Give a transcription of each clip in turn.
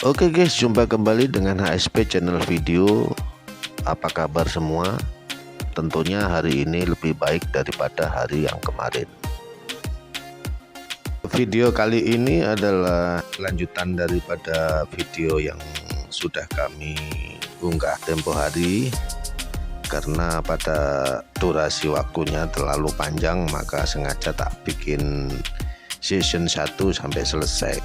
Oke guys, jumpa kembali dengan HSP Channel Video. Apa kabar semua? Tentunya hari ini lebih baik daripada hari yang kemarin. Video kali ini adalah lanjutan daripada video yang sudah kami unggah tempo hari. Karena pada durasi waktunya terlalu panjang, maka sengaja tak bikin season 1 sampai selesai.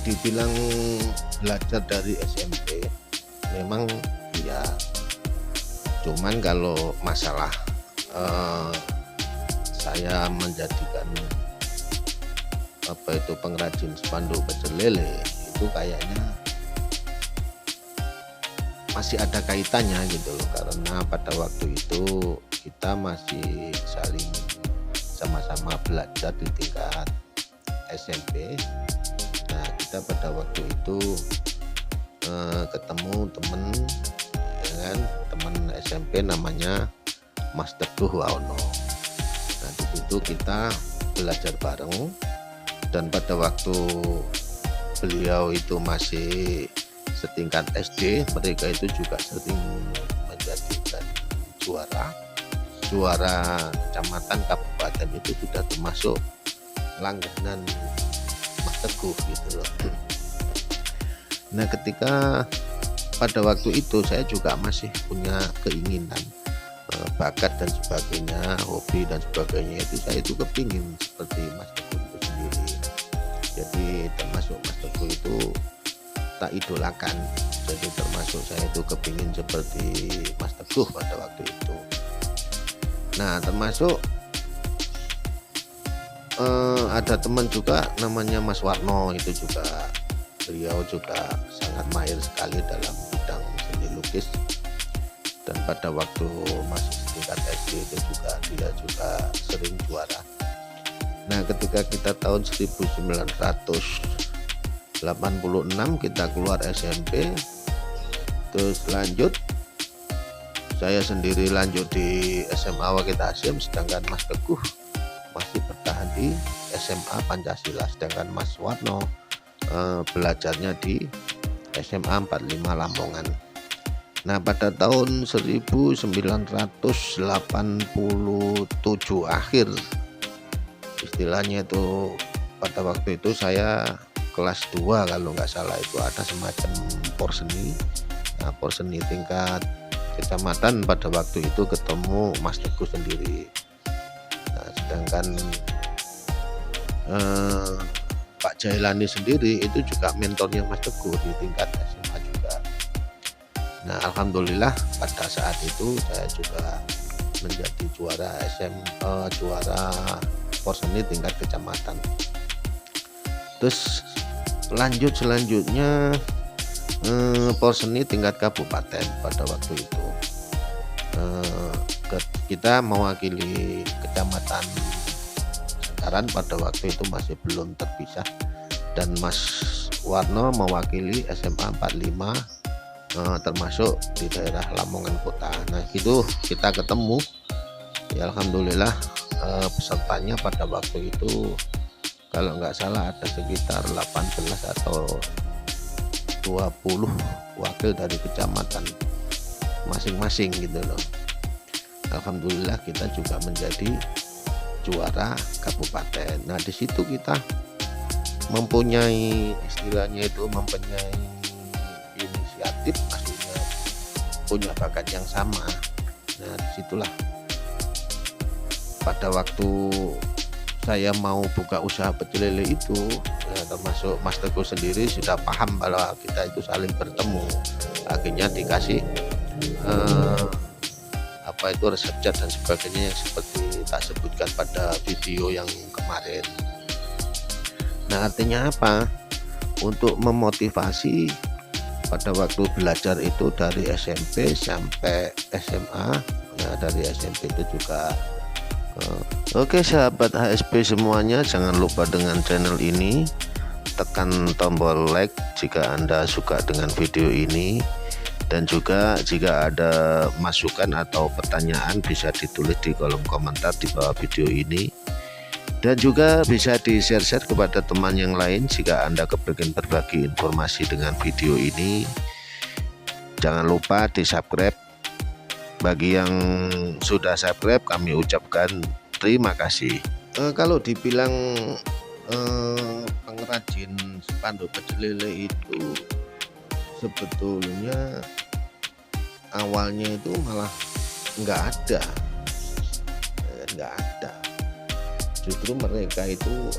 Dibilang belajar dari SMP memang ya, cuman kalau masalah saya menjadikan pengrajin spanduk pecel lele itu kayaknya masih ada kaitannya gitu loh, karena pada waktu itu kita masih saling sama-sama belajar di tingkat SMP. Nah, kita pada waktu itu ketemu dengan teman SMP namanya Mas Teguh Waono. Nah, di situ kita belajar bareng, dan pada waktu beliau itu masih setingkat SD, mereka itu juga sering menjadikan juara kecamatan kabupaten, itu sudah termasuk langganan Mas Teguh gitu loh. Nah, ketika pada waktu itu saya juga masih punya keinginan, bakat dan sebagainya, hobi dan sebagainya, itu saya itu kepingin seperti Mas Teguh itu sendiri. Jadi termasuk Mas Teguh itu tak idolakan, jadi termasuk saya itu kepingin seperti Mas Teguh pada waktu itu. Nah, termasuk ada teman juga namanya Mas Warno, itu juga beliau juga sangat mahir sekali dalam bidang seni lukis, dan pada waktu masih tingkat SD itu juga dia juga sering juara. Nah, ketika kita tahun 1986 kita keluar SMP, terus lanjut saya sendiri lanjut di SMA Wakit Hasyim, sedangkan Mas Teguh masih bertahan di SMA Pancasila, sedangkan Mas Warno belajarnya di SMA 45 Lamongan. Nah, pada tahun 1987 akhir, istilahnya itu pada waktu itu saya kelas 2 kalau nggak salah, itu ada semacam porseni. Nah, porseni tingkat kecamatan pada waktu itu ketemu Mas Teguh sendiri. Nah, sedangkan Pak Jailani sendiri itu juga mentornya Mas Teguh di tingkat SMA juga. Nah, alhamdulillah pada saat itu saya juga menjadi juara juara porseni tingkat kecamatan. Terus selanjutnya porseni tingkat kabupaten pada waktu itu. Kita mewakili kecamatan Sekaran pada waktu itu masih belum terpisah, dan Mas Warno mewakili SMA 45 termasuk di daerah Lamongan Kota. Nah, itu kita ketemu ya, alhamdulillah pesertanya pada waktu itu kalau nggak salah ada sekitar 18 atau 20 wakil dari kecamatan masing-masing gitu loh. Alhamdulillah kita juga menjadi juara kabupaten. Nah, di situ kita mempunyai istilahnya itu mempunyai inisiatif, maksudnya punya bakat yang sama. Nah, disitulah pada waktu saya mau buka usaha pecel lele itu, ya, termasuk Mas Teguh sendiri sudah paham bahwa kita itu saling bertemu, akhirnya dikasih resep cat dan sebagainya yang seperti tak sebutkan pada video yang kemarin. Nah, artinya apa? Untuk memotivasi pada waktu belajar itu dari SMP sampai SMA, ya dari SMP itu juga. Oke sahabat HSP semuanya, jangan lupa dengan channel ini tekan tombol like jika Anda suka dengan video ini, Dan juga jika ada masukan atau pertanyaan bisa ditulis di kolom komentar di bawah video ini. Dan juga bisa di-share kepada teman yang lain jika Anda kepengen berbagi informasi dengan video ini. Jangan lupa di-subscribe. Bagi yang sudah subscribe kami ucapkan terima kasih. Kalau dibilang pengrajin spanduk pecel lele itu sebetulnya awalnya itu malah nggak ada. Justru mereka itu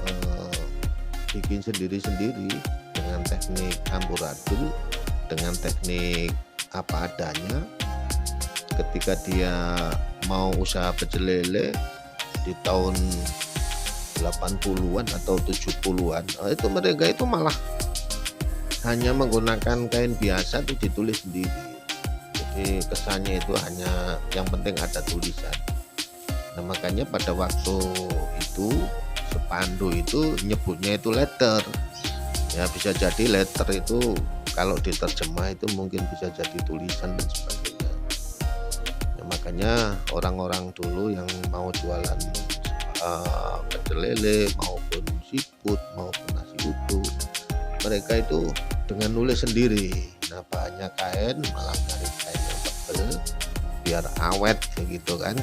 bikin sendiri-sendiri dengan teknik amburadul, dengan teknik apa adanya. Ketika dia mau usaha pecel lele di tahun 80-an atau 70-an, itu mereka itu malah hanya menggunakan kain biasa itu ditulis sendiri. Jadi kesannya itu hanya yang penting ada tulisan. Nah, makanya pada waktu itu spanduk itu nyebutnya itu letter. Ya, bisa jadi letter itu kalau diterjemah itu mungkin bisa jadi tulisan dan sebagainya. Nah, makanya orang-orang dulu yang mau jualan pecel lele maupun siput maupun nasi uduk, mereka itu dengan nulis sendiri. Nah, bahannya kain, malah cari kain yang tebal biar awet gitu kan.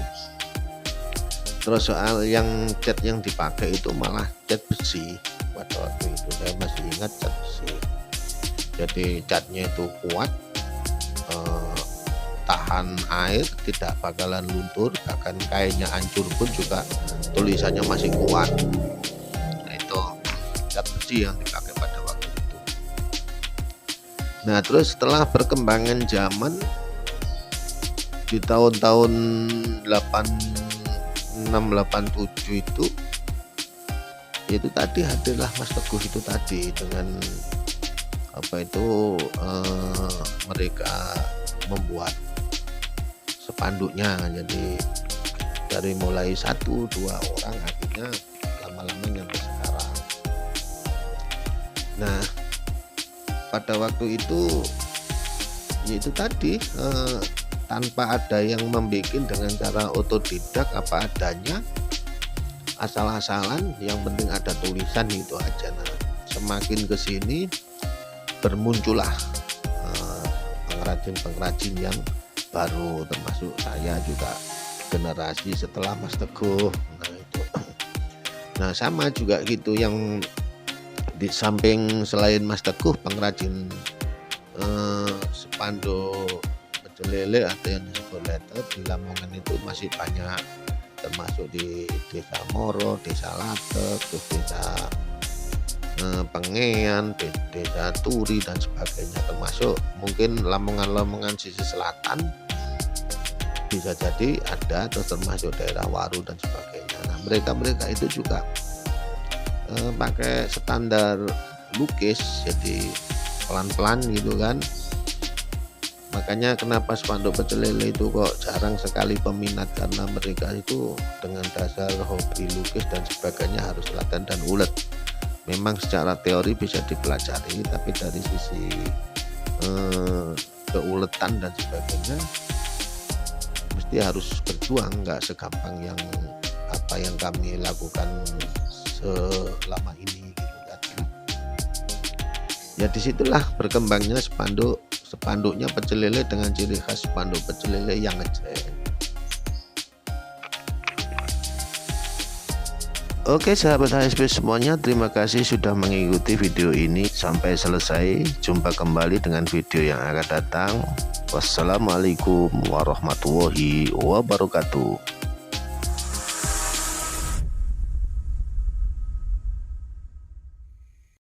Terus soal yang cat yang dipakai itu malah cat besi. Pada waktu itu saya masih ingat cat besi. Jadi catnya itu kuat, tahan air, tidak bakalan luntur, bahkan kainnya hancur pun juga tulisannya masih kuat. Nah, itu cat besi yang dipakai pada waktu itu. Nah, terus setelah perkembangan zaman di tahun-tahun 86-87 itu tadi hadirlah Mas Teguh itu tadi dengan apa itu mereka membuat spanduknya. Jadi dari mulai 1-2 orang akhirnya lama-lama nyampe sekarang. Nah, pada waktu itu yaitu tadi tanpa ada yang membuat dengan cara otodidak apa adanya, asal-asalan, yang penting ada tulisan itu aja. Nah, semakin kesini bermuncullah pengrajin-pengrajin yang baru, termasuk saya juga generasi setelah Mas Teguh. Nah, itu. Nah, sama juga gitu, yang di samping selain Mas Teguh pengrajin spanduk pecel lele atau yang disebut letter di Lamongan itu masih banyak, termasuk di Desa Moro, Desa Latek, Desa Pengean, Desa Turi dan sebagainya, termasuk mungkin Lamongan sisi selatan bisa jadi ada, atau termasuk daerah Waru dan sebagainya. Nah, mereka itu juga pakai standar lukis, jadi pelan-pelan gitu kan. Makanya kenapa spanduk pecel lele itu kok jarang sekali peminat, karena mereka itu dengan dasar hobi lukis dan sebagainya harus latihan dan ulet. Memang secara teori bisa dipelajari, tapi dari sisi keuletan dan sebagainya mesti harus berjuang, nggak segampang yang apa yang kami lakukan selama ini gitu kan. Ya disitulah berkembangnya spanduknya pecel lele dengan ciri khas spanduk pecel lele yang ngejreng. Oke sahabat HSP semuanya, terima kasih sudah mengikuti video ini sampai selesai. Jumpa kembali dengan video yang akan datang. Wassalamualaikum warahmatullahi wabarakatuh.